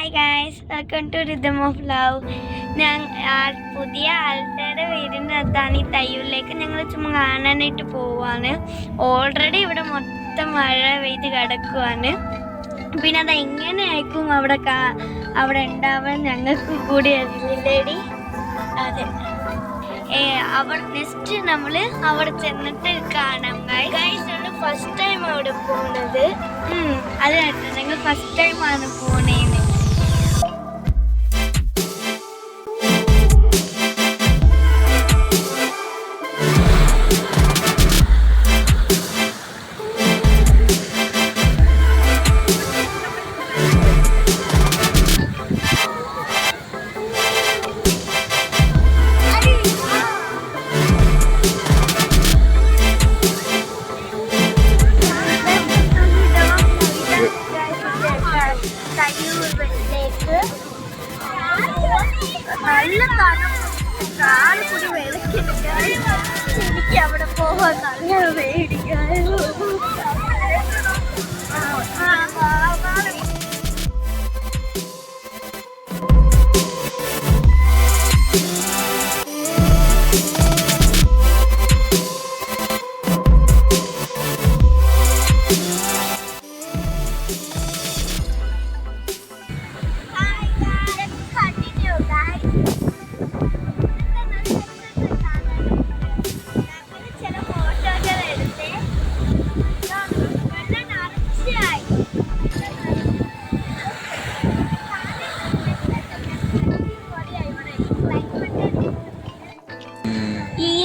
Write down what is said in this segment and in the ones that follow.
Hi guys, welcome to rhythm of love. പുതിയ ആൾക്കാരുടെ വീടിനകത്താണ് ഈ തയ്യൂരിലേക്ക് ഞങ്ങൾ ചുമ്മാ കാണാനായിട്ട് പോവാണ്. ഓൾറെഡി ഇവിടെ മൊത്തം മഴ പെയ്ത് കിടക്കുവാണ്. പിന്നെ അത് എങ്ങനെയായിരിക്കും അവിടെ ഉണ്ടാവാൻ ഞങ്ങൾക്ക് കൂടി അറിയില്ലേടി. അതെ, നെക്സ്റ്റ് നമ്മൾ അവിടെ ചെന്നിട്ട് കാണാം. ഗൈസ് ഫസ്റ്റ് ടൈം അവിടെ പോകുന്നത്. അതെ, ഞങ്ങൾ ഫസ്റ്റ് ടൈമാണ് പോണേന്ന്. നല്ല കാല് കൂടി വിളക്കിട്ട് എനിക്ക് അവിടെ പോവാൻ നല്ല പേടിക്കായിരുന്നു.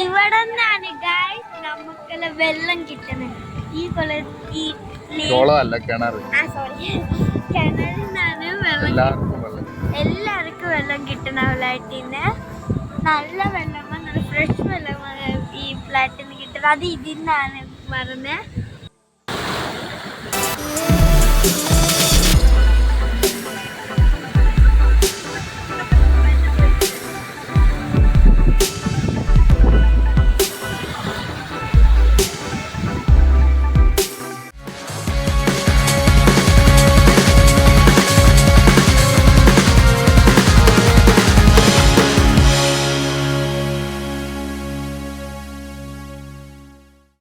ഇവിടെ നിന്നാണ് ഗായ്സ് നമുക്കുള്ള വെള്ളം കിട്ടുന്നത്. കിണറിൽ നിന്നാണ് എല്ലാവർക്കും വെള്ളം കിട്ടുന്ന ഫ്ലാറ്റിന്. നല്ല വെള്ളമാണ്, നല്ല ഫ്രഷ് വെള്ളമാണ് ഈ ഫ്ലാറ്റിൽ നിന്ന് കിട്ടുന്നത്. അത് ഇതിന്നാണ് പറഞ്ഞത്.